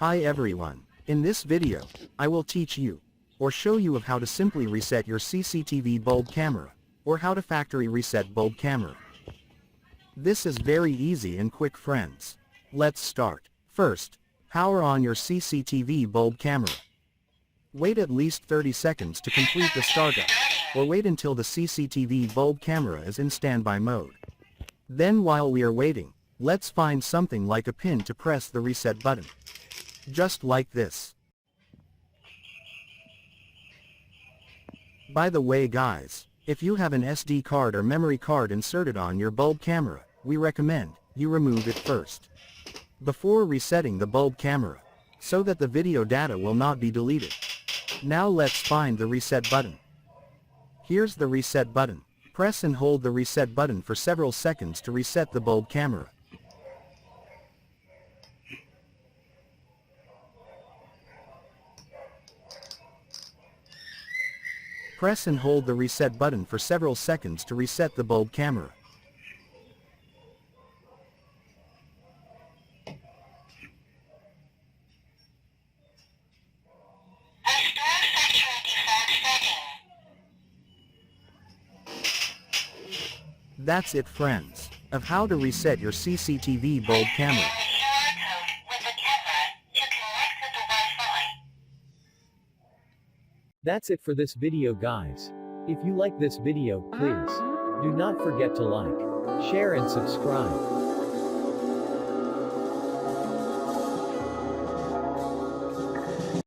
Hi everyone. In this video, I will teach you, or show you of how to simply reset your CCTV bulb camera, or how to factory reset bulb camera. This is very easy and quick friends. Let's start. First, power on your CCTV bulb camera. Wait at least 30 seconds to complete the startup, or wait until the CCTV bulb camera is in standby mode. Then while we are waiting, let's find something like a pin to press the reset button. Just like this. By the way guys, if you have an SD card or memory card inserted on your bulb camera, we recommend you remove it first, before resetting the bulb camera, so that the video data will not be deleted. Now let's find the reset button. Here's the reset button. Press and hold the reset button for several seconds to reset the bulb camera. Press and hold the reset button for several seconds to reset the bulb camera. That's it friends, of how to reset your CCTV bulb camera. That's it for this video guys. If you like this video, please do not forget to like, share and subscribe.